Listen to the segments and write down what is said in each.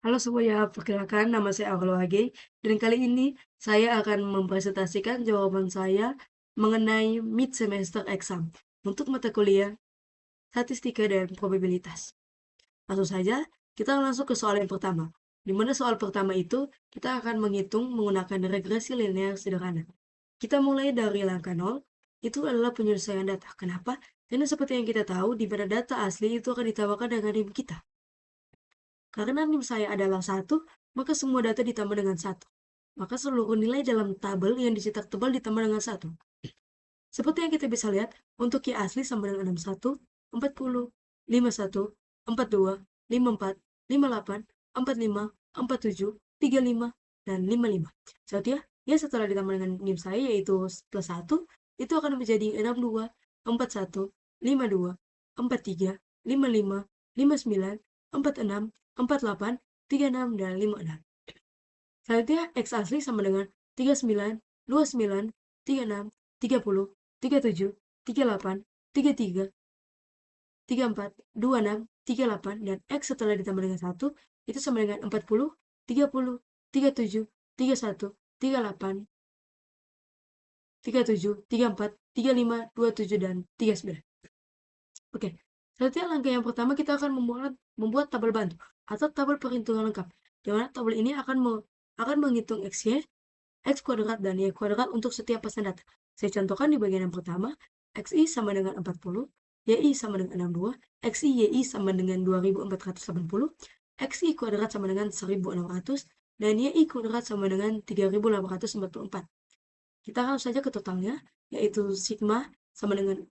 Halo semuanya, perkenalkan nama saya Aurel Wage dan kali ini saya akan mempresentasikan jawaban saya mengenai mid semester exam untuk mata kuliah statistika dan probabilitas. Langsung saja, kita langsung ke soal yang pertama. Di mana soal pertama itu kita akan menghitung menggunakan regresi linear sederhana. Kita mulai dari langkah 0, itu adalah penyelesaian data. Kenapa? Karena seperti yang kita tahu, di mana data asli itu akan ditambahkan dengan NIM kita. Karena NIM saya adalah 1, maka semua data ditambah dengan 1. Maka seluruh nilai dalam tabel yang dicetak tebal ditambah dengan 1. Seperti yang kita bisa lihat, untuk Y asli sama dengan 61, 40, 51, 42, 54, 58, 45, 47, 35, dan 55. Seperti ya setelah ditambah dengan NIM saya yaitu plus 1, itu akan menjadi 62, 41, 52, 43, 55, 59, 46, 48, 36, dan 56. Selanjutnya, X asli sama dengan 39, 29, 36, 30, 37, 38, 33, 34, 26, 38, dan X setelah ditambah dengan 1, itu sama dengan 40, 30, 37, 31, 38, 37, 34, 35, 27, dan 39. Oke, selanjutnya langkah yang pertama kita akan membuat tabel bantu atau tabel perhitungan lengkap. Di mana tabel ini akan menghitung XY, X kuadrat, dan Y kuadrat untuk setiap pasangan data. Saya contohkan di bagian yang pertama, XI sama dengan 40, YI sama dengan 62, XI YI sama dengan 2480, XI kuadrat sama dengan 1600, dan YI kuadrat sama dengan 3844. Kita langsung saja ke totalnya, yaitu sigma sama dengan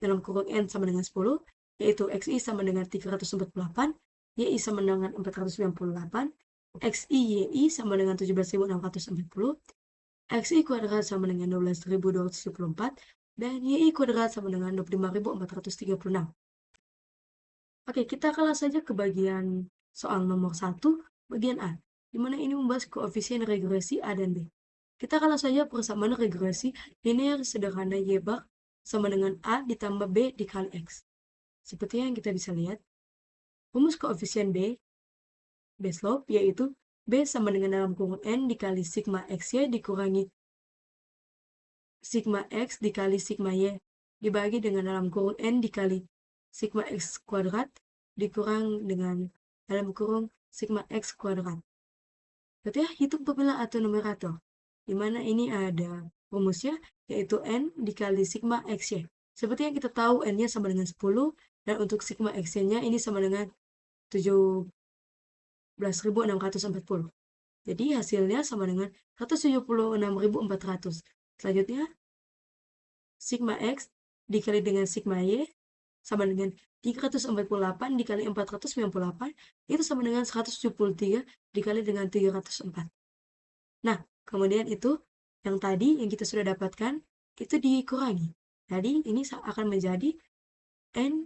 dalam kurung N sama dengan 10, yaitu XI sama dengan 348, YI sama dengan 498, XI YI sama dengan 17.640, XI kuadrat sama dengan 12.274, dan YI kuadrat sama dengan 25.436. Oke, kita akan langsung saja ke bagian soal nomor 1, bagian A, di mana ini membahas koefisien regresi A dan B. Kita akan langsung saja persamaan regresi linear sederhana Y bar sama dengan A ditambah B dikali X. Seperti yang kita bisa lihat, rumus koefisien B slope, yaitu B sama dengan dalam kurung N dikali sigma XY dikurangi sigma X dikali sigma Y dibagi dengan dalam kurung N dikali sigma X kuadrat dikurang dengan dalam kurung sigma X kuadrat. Berarti ya, hitung pemilah atau numerator, di mana ini ada rumusnya, yaitu N dikali sigma XY. Seperti yang kita tahu, N-nya sama dengan 10, dan untuk sigma XY-nya ini sama dengan 17.640. Jadi hasilnya sama dengan 176.400. Selanjutnya, sigma X dikali dengan sigma Y sama dengan 348 dikali 498, itu sama dengan 173 dikali dengan 304. Nah, kemudian itu yang tadi yang kita sudah dapatkan itu dikurangi. Jadi ini akan menjadi N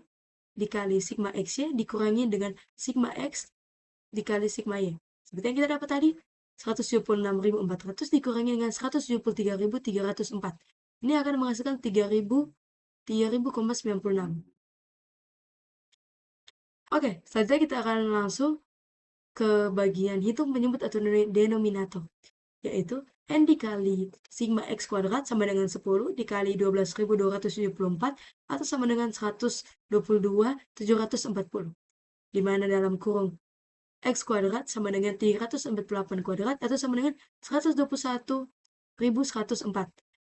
dikali sigma X-nya dikurangi dengan sigma X dikali sigma Y. Seperti yang kita dapat tadi, 176.400 dikurangi dengan 173.304. Ini akan menghasilkan 3.000,96. Oke, selanjutnya kita akan langsung ke bagian hitung penyebut atau denominator, yaitu N dikali sigma X kuadrat sama dengan 10 dikali 12.274 atau sama dengan 122.740. Di mana dalam kurung X kuadrat sama dengan 348 kuadrat atau sama dengan 121.104.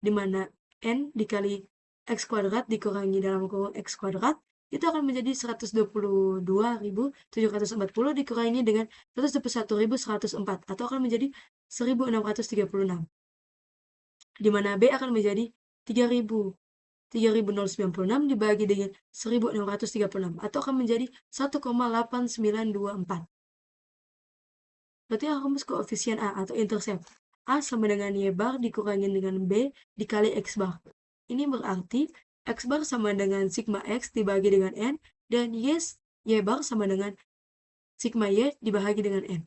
Di mana N dikali X kuadrat dikurangi dalam kurung X kuadrat itu akan menjadi 122.740 dikurangi dengan 121.104 atau akan menjadi 1.636. Di mana B akan menjadi 3.096 dibagi dengan 1.636 atau akan menjadi 1,8924. Berarti rumus koefisien A atau intercept. A sama dengan Y bar dikurangi dengan B dikali X bar. Ini berarti X bar sama dengan sigma X dibagi dengan N, dan Y bar sama dengan sigma Y dibagi dengan N.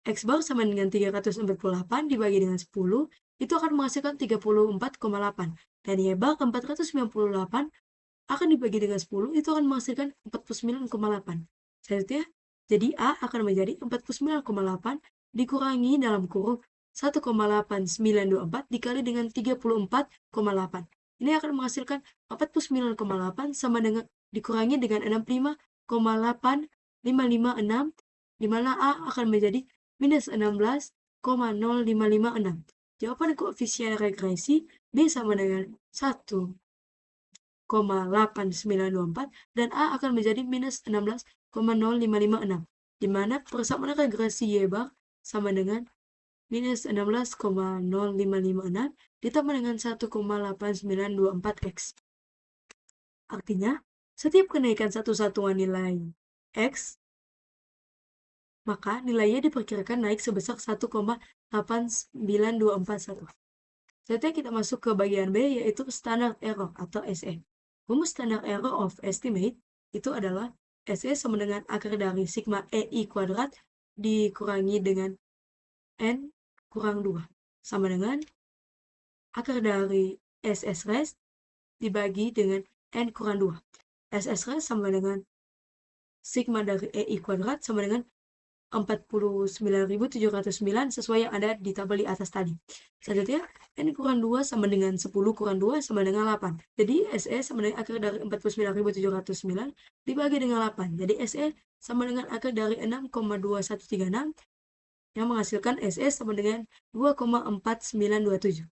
X bar sama dengan 348 dibagi dengan 10, itu akan menghasilkan 34,8. Dan Y bar 498 akan dibagi dengan 10, itu akan menghasilkan 49,8. Selanjutnya, Jadi A akan menjadi 49,8 dikurangi dalam kurung 1,8924 dikali dengan 34,8. Ini akan menghasilkan 49,8 sama dengan dikurangi dengan 65,8556, di mana A akan menjadi minus 16,0556. Jawaban koefisien regresi B sama dengan 1,8924 dan A akan menjadi minus 16,0556, di mana persamaan regresi Y bar sama dengan minus 16,0556 ditambah dengan 1,8924 X. Artinya, setiap kenaikan satu satuan nilai X, maka nilainya diperkirakan naik sebesar 1,89241. Selanjutnya kita masuk ke bagian B, yaitu standard error atau SE. Rumus standard error of estimate itu adalah SE sama dengan akar dari sigma EI kuadrat dikurangi dengan N kurang 2 sama dengan akar dari SS rest dibagi dengan N kurang 2. SS rest sama dengan sigma dari EI kuadrat sama dengan 49.709 sesuai yang ada di tabel di atas tadi. Selanjutnya, N kurang 2 sama dengan 10 kurang 2 sama dengan 8. Jadi, SE sama dengan akar dari 49.709 dibagi dengan 8. Jadi, SE sama dengan akar dari 6,2136 yang menghasilkan SE sama dengan 2,4927.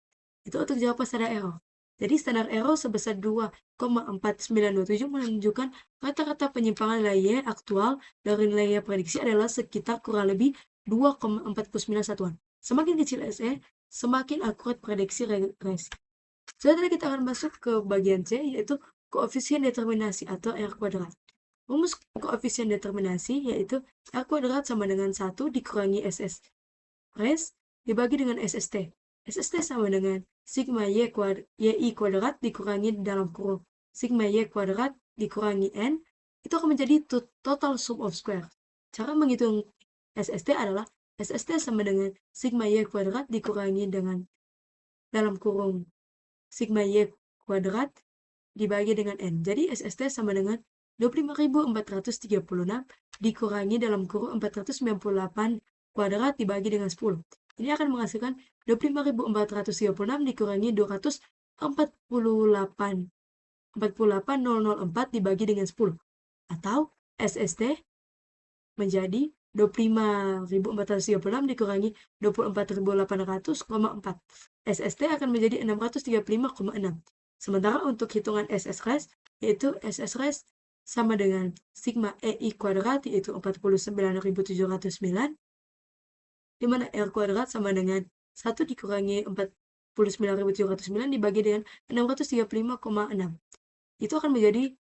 Itu untuk jawaban standar error. Jadi standar error sebesar 2,4927 menunjukkan rata-rata penyimpangan nilai Y aktual dari nilai Y prediksi adalah sekitar kurang lebih 2,49 satuan. Semakin kecil SE, semakin akurat prediksi regresi. Selanjutnya kita akan masuk ke bagian C, yaitu koefisien determinasi atau R kuadrat. Rumus koefisien determinasi yaitu R kuadrat sama dengan 1 dikurangi SS res dibagi dengan SST. SST sama dengan sigma Y kuadrat dikurangi dalam kurung sigma Y kuadrat dikurangi N, itu akan menjadi total sum of square. Cara menghitung SST adalah SST sama dengan sigma Y kuadrat dikurangi dengan dalam kurung sigma Y kuadrat dibagi dengan N. Jadi SST sama dengan 25.436 dikurangi dalam kurung 498 kuadrat dibagi dengan 10. Ini akan menghasilkan 25.436 dikurangi 248.004 dibagi dengan 10. Atau SST menjadi 25.436 dikurangi 24.800,4. SST akan menjadi 635,6. Sementara untuk hitungan SS rest, yaitu SS rest sama dengan sigma EI kuadrat, yaitu 49.709, di mana R kuadrat sama dengan 1 dikurangi 49.709 dibagi dengan 635,6. Itu akan menjadi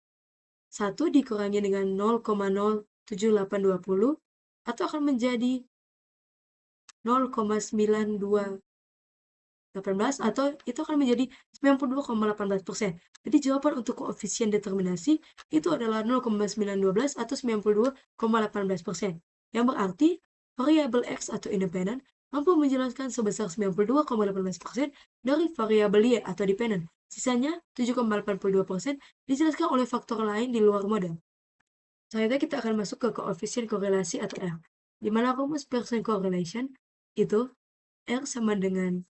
1 dikurangi dengan 0,07820 atau akan menjadi 0,9218 atau itu akan menjadi 92,18%. Jadi jawaban untuk koefisien determinasi itu adalah 0,912 atau 92,18%. Yang berarti variabel X atau independen mampu menjelaskan sebesar 92,18% dari variabel Y atau dependen. Sisanya 7,82% dijelaskan oleh faktor lain di luar model. Selanjutnya kita akan masuk ke koefisien korelasi atau R, di mana rumus percent correlation itu R sama dengan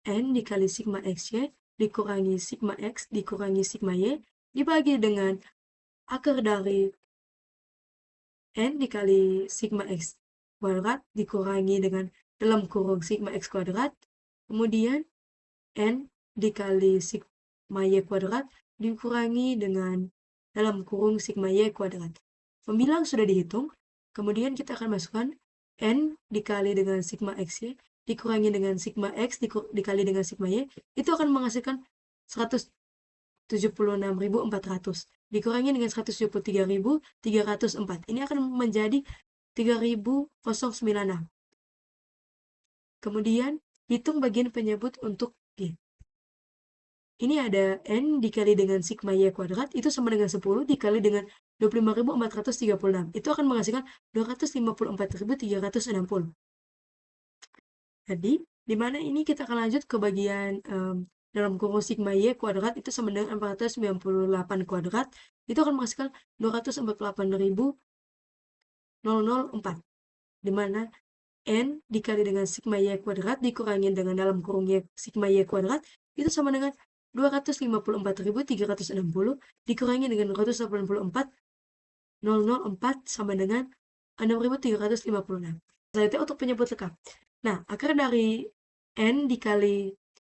N dikali sigma XY dikurangi sigma X dikurangi sigma Y dibagi dengan akar dari N dikali sigma X kuadrat dikurangi dengan dalam kurung sigma X kuadrat, kemudian N dikali sigma Y kuadrat dikurangi dengan dalam kurung sigma Y kuadrat. Pembilang sudah dihitung, kemudian kita akan masukkan N dikali dengan sigma XY dikurangi dengan sigma X dikali dengan sigma Y, itu akan menghasilkan 176.400 dikurangi dengan 173.304. Ini akan menjadi 3.096. Kemudian hitung bagian penyebut untuk G. Ini ada N dikali dengan sigma Y kuadrat itu sama dengan 10 dikali dengan 25.436. Itu akan menghasilkan 254.360. Jadi, di mana ini kita akan lanjut ke bagian dalam kurung sigma Y kuadrat itu sama dengan 498 kuadrat. Itu akan menghasilkan 0,004, di mana N dikali dengan sigma Y kuadrat dikurangi dengan dalam kurung Y, sigma Y kuadrat itu sama dengan 254.360 dikurangi dengan 284.004 sama dengan 6.356. Selanjutnya untuk penyebut lengkap. Nah, akar dari N dikali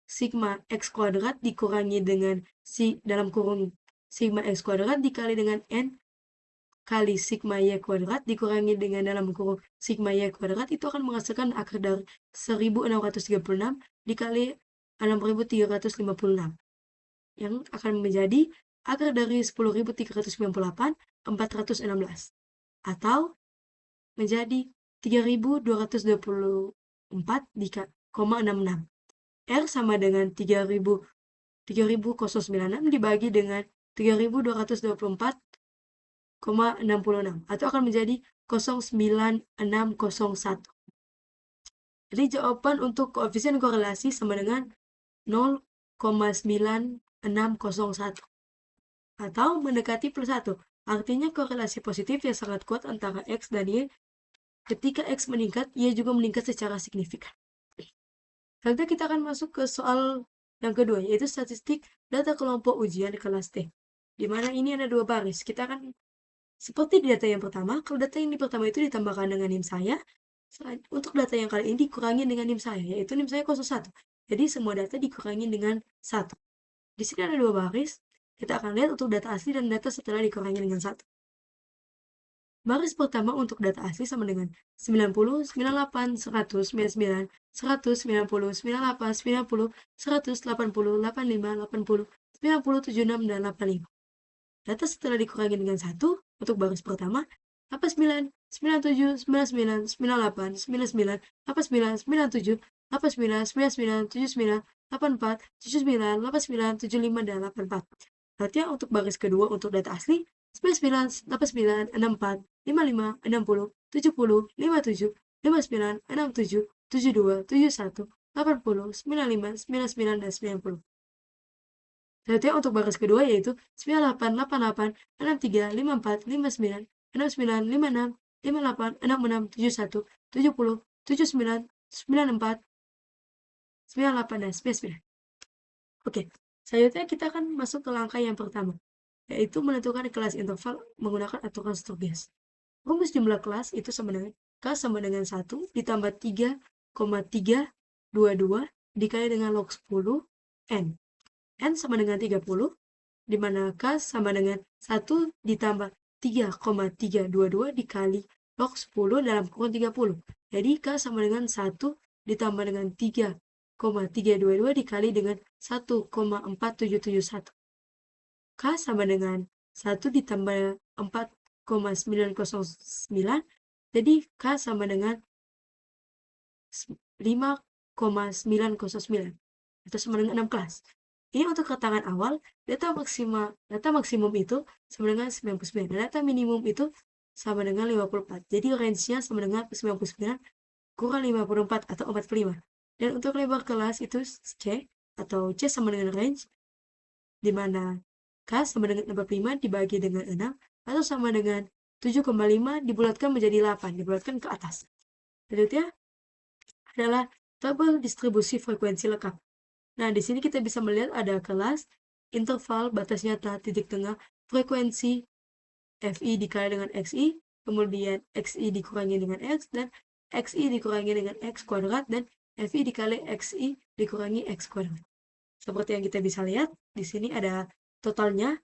sigma X kuadrat dikurangi dengan dalam kurung sigma X kuadrat dikali dengan N kali sigma Y kuadrat dikurangi dengan dalam kurung sigma Y kuadrat itu akan menghasilkan akar dari 1636 dikali 6356 yang akan menjadi akar dari 10.398 416 atau menjadi 3.224,66. R sama dengan 3.096 dibagi dengan 3.224,66 atau akan menjadi 0,9601. Jadi jawaban untuk koefisien korelasi sama dengan 0,9601 atau mendekati plus 1. Artinya korelasi positif yang sangat kuat antara X dan Y. Ketika X meningkat, Y juga meningkat secara signifikan. Selanjutnya kita akan masuk ke soal yang kedua, yaitu statistik data kelompok ujian kelas T. Di mana ini ada 2 baris. Kita akan seperti di data yang pertama, kalau data yang pertama itu ditambahkan dengan NIM saya, untuk data yang kali ini dikurangi dengan NIM saya, yaitu NIM saya 01. Jadi semua data dikurangi dengan 1. Di sini ada 2 baris. Kita akan lihat untuk data asli dan data setelah dikurangi dengan 1. Baris pertama untuk data asli sama dengan 90, 98, 100, 99, 100, 90, 98, 90, 100, 80, 85, 80, 90, 76, dan 85. Data setelah dikurangi dengan 1 untuk baris pertama 89, 97, 99, 98, 99, 89, 97, 89, 99, 79, 84, 79, 89, 75, dan 84. Berarti untuk baris kedua untuk data asli 99, 89, 64, 55, 60, 70, 57, 59, 67, 72, 71, 80, 95, 99, dan 90. Selanjutnya untuk baris kedua yaitu 98, 88, 63, 54, 59, 69, 56, 58, 66, 71, 70, 79, 94, 98, dan 99. Oke, selanjutnya kita akan masuk ke langkah yang pertama, yaitu menentukan kelas interval menggunakan aturan Stokes. Rumus jumlah kelas itu sama dengan K sama dengan 1 ditambah 3,322 dikali dengan log 10 N. N sama dengan 30, di mana K sama dengan 1 ditambah 3,322 dikali log 10 dalam kurung 30. Jadi K sama dengan 1 ditambah dengan 3,322 dikali dengan 1,4771. K sama dengan 1 ditambah 4,909, jadi K sama dengan 5,909 atau sama dengan 6 kelas. Ini untuk keterangan awal, data maksimum itu sama dengan 99, dan data minimum itu sama dengan 54. Jadi range-nya sama dengan 99 kurang 54 atau 45. Dan untuk lebar kelas itu C atau C sama dengan range, di mana K sama dengan 45 dibagi dengan 6 atau sama dengan 7,5 dibulatkan menjadi 8, dibulatkan ke atas. Selanjutnya adalah tabel distribusi frekuensi lengkap. Nah, di sini kita bisa melihat ada kelas, interval, batas nyata, titik tengah, frekuensi, FI dikali dengan XI, kemudian XI dikurangi dengan X, dan XI dikurangi dengan X kuadrat, dan FI dikali XI dikurangi X kuadrat. Seperti yang kita bisa lihat, di sini ada totalnya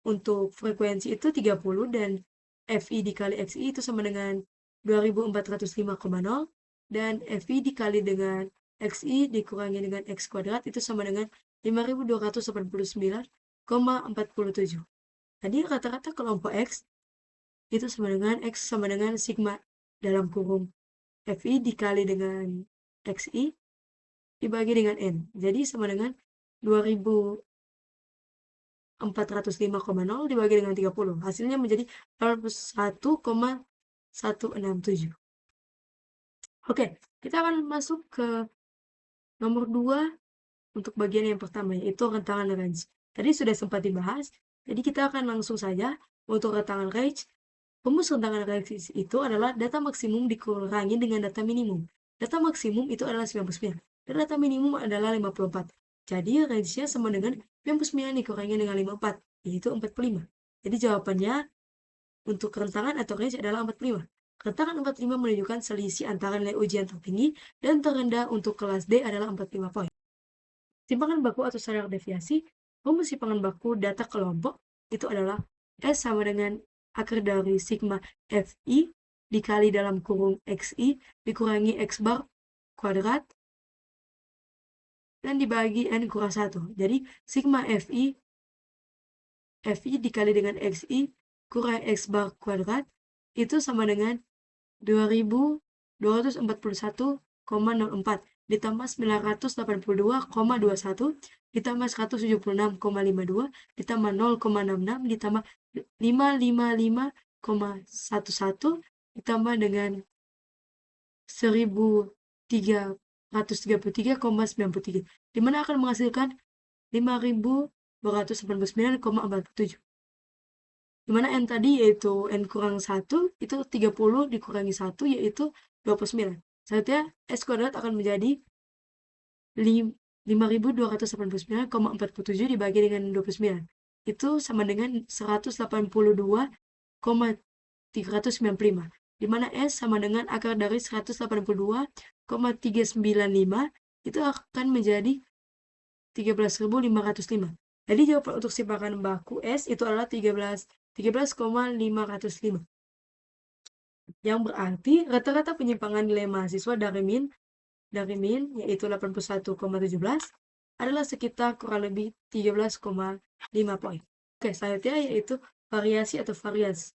untuk frekuensi itu 30, dan FI dikali XI itu sama dengan 2405,0, dan FI dikali dengan XI dikurangi dengan X kuadrat itu sama dengan 5289,47. Jadi rata-rata kelompok X itu sama dengan X sama dengan sigma dalam kurung FI dikali dengan XI dibagi dengan N. Jadi sama dengan 2405,0 dibagi dengan 30. Hasilnya menjadi 1,167. Oke, kita akan masuk ke nomor 2 untuk bagian yang pertama, yaitu rentangan range. Tadi sudah sempat dibahas, jadi kita akan langsung saja untuk rentangan range. Rumus rentangan reaksi itu adalah data maksimum dikurangi dengan data minimum. Data maksimum itu adalah 99, dan data minimum adalah 54. Jadi range-nya sama dengan 99 dikurangi dengan 54, yaitu 45. Jadi jawabannya untuk rentangan atau range adalah 45. Rentangan 45 menunjukkan selisih antara nilai ujian tertinggi dan terendah untuk kelas D adalah 45 poin. Simpangan baku atau standar deviasi, rumus simpangan baku data kelompok itu adalah S sama dengan akar dari sigma Fi dikali dalam kurung Xi dikurangi X bar kuadrat dan dibagi N kurang 1. Jadi sigma Fi dikali dengan Xi kurang X bar kuadrat itu sama dengan 2241,04 ditambah 982,21 ditambah 176,52 ditambah 0,66 ditambah 555,11 ditambah dengan 1333,93, di mana akan menghasilkan 5289,47. Di mana N tadi yaitu N kurang 1 itu 30 dikurangi 1 yaitu 29. Selanjutnya S kuadrat akan menjadi 5289,47 dibagi dengan 29. Itu sama dengan 182,395. Di mana S sama dengan akar dari 182,395 itu akan menjadi 13.505. Jadi jawaban untuk simpangan baku S itu adalah 13,505. Yang berarti rata-rata penyimpangan nilai mahasiswa dari min yaitu 81,17 adalah sekitar kurang lebih 13,5 poin. Oke, selanjutnya yaitu variasi atau varians.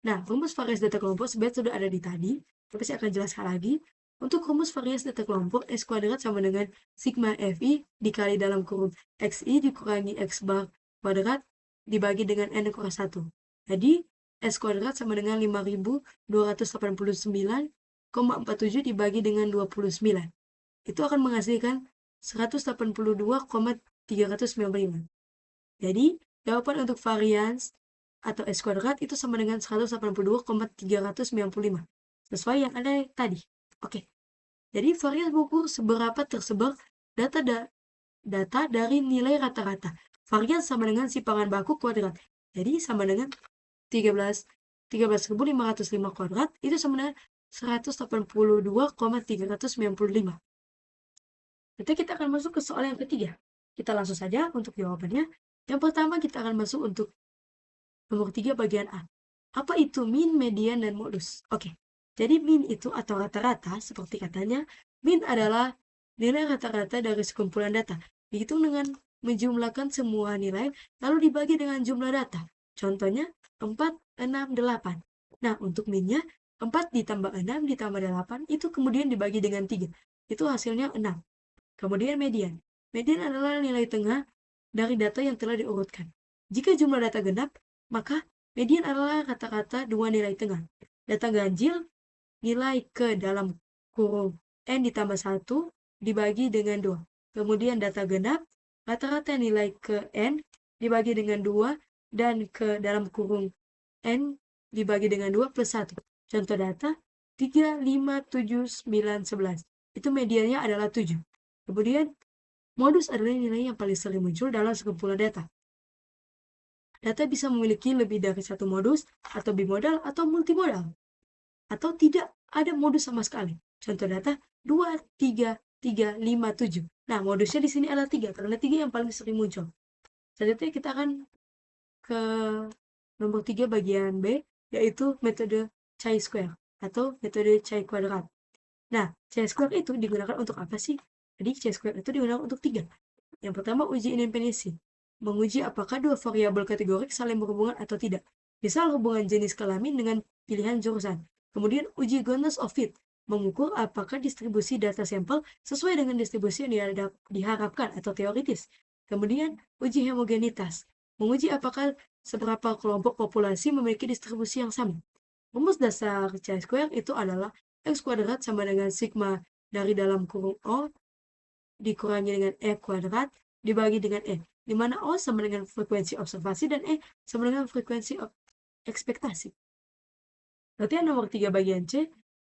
Nah, rumus variasi data kelompok sebenarnya sudah ada di tadi, tapi saya akan jelaskan lagi. Untuk rumus variasi data kelompok, S kuadrat sama dengan sigma Fi dikali dalam kurung Xi dikurangi X bar kuadrat dibagi dengan N kurang 1. Jadi, S kuadrat sama dengan 5289,47 dibagi dengan 29. Itu akan menghasilkan 182,395. Jadi, jawaban untuk varians atau S kuadrat itu sama dengan 182,395. Sesuai yang ada tadi. Oke. Jadi, varians mengukur seberapa tersebar data dari nilai rata-rata. Varians sama dengan simpangan baku kuadrat. Jadi, sama dengan 13.505 kuadrat itu sama dengan 182,395. Nanti kita akan masuk ke soal yang ketiga. Kita langsung saja untuk jawabannya. Yang pertama kita akan masuk untuk nomor 3 bagian A. Apa itu min, median, dan modus? Oke. Jadi min itu atau rata-rata, seperti katanya, min adalah nilai rata-rata dari sekumpulan data. Dihitung dengan menjumlahkan semua nilai, lalu dibagi dengan jumlah data. Contohnya, 4, 6, 8. Nah, untuk minnya, 4 ditambah 6 ditambah 8, itu kemudian dibagi dengan 3. Itu hasilnya 6. Kemudian median. Median adalah nilai tengah dari data yang telah diurutkan. Jika jumlah data genap, maka median adalah kata-kata dua nilai tengah. Data ganjil, nilai ke dalam kurung N ditambah 1 dibagi dengan 2. Kemudian data genap, rata-rata nilai ke N dibagi dengan 2 dan ke dalam kurung N dibagi dengan 2 plus 1. Contoh data, 3, 5, 7, 9, 11. Itu mediannya adalah 7. Kemudian, modus adalah nilai yang paling sering muncul dalam sekumpulan data. Data bisa memiliki lebih dari satu modus, atau bimodal, atau multimodal. Atau tidak ada modus sama sekali. Contoh data 2, 3, 3, 5, 7. Nah, modusnya di sini adalah 3, karena 3 yang paling sering muncul. Selanjutnya kita akan ke nomor 3 bagian B, yaitu metode chi-square, atau metode chi-kuadrat. Nah, chi-square itu digunakan untuk apa sih? Jadi, chi-square itu digunakan untuk 3. Yang pertama, uji independensi. Menguji apakah dua variabel kategorik saling berhubungan atau tidak. Misal hubungan jenis kelamin dengan pilihan jurusan. Kemudian, uji goodness of fit. Mengukur apakah distribusi data sampel sesuai dengan distribusi yang diharapkan atau teoritis. Kemudian, uji homogenitas. Menguji apakah seberapa kelompok populasi memiliki distribusi yang sama. Rumus dasar chi-square itu adalah X kuadrat sama dengan sigma dari dalam kurung O dikurangi dengan E kuadrat dibagi dengan E, di mana O sama dengan frekuensi observasi dan E sama dengan frekuensi ekspektasi. Berarti yang nomor 3 bagian C,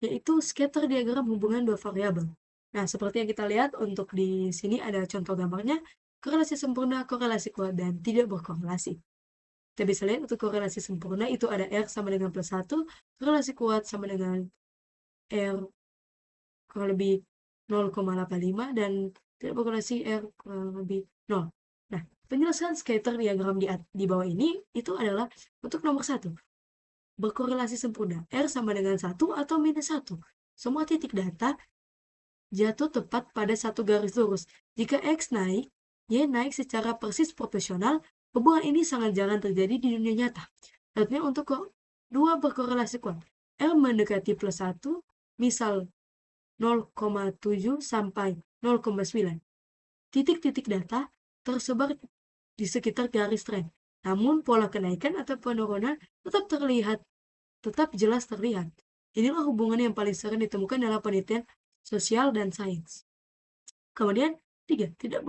yaitu scatter diagram hubungan dua variabel. Nah, seperti yang kita lihat untuk di sini ada contoh gambarnya, korelasi sempurna, korelasi kuat, dan tidak berkorelasi. Kita bisa lihat untuk korelasi sempurna itu ada R sama dengan plus 1, korelasi kuat sama dengan R kurang lebih 0,85, dan tidak berkorelasi R kurang lebih 0. Nah, penjelasan scatter diagram di bawah ini itu adalah untuk nomor 1, berkorelasi sempurna, R sama dengan 1 atau minus 1. Semua titik data jatuh tepat pada satu garis lurus. Jika X naik, Y naik secara persis proporsional, hubungan ini sangat jarang terjadi di dunia nyata. Artinya untuk dua berkorelasi kuat, R mendekati plus 1, misal 0,7 sampai 0,9. Titik-titik data tersebar di sekitar garis trend. Namun pola kenaikan atau penurunan tetap jelas terlihat. Inilah hubungan yang paling sering ditemukan dalam penelitian sosial dan sains. Kemudian, 3. Tidak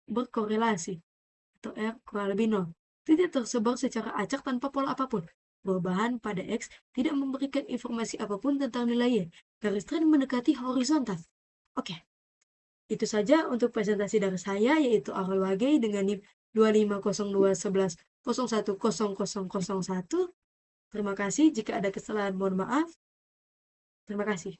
berkorelasi atau R kurang lebih 0. Tidak tersebar secara acak tanpa pola apapun. Perubahan pada X tidak memberikan informasi apapun tentang nilai Y. Garis tren mendekati horizontal. Oke, itu saja untuk presentasi dari saya, yaitu ARLWG dengan NIM 250211010001. Terima kasih. Jika ada kesalahan, mohon maaf. Terima kasih.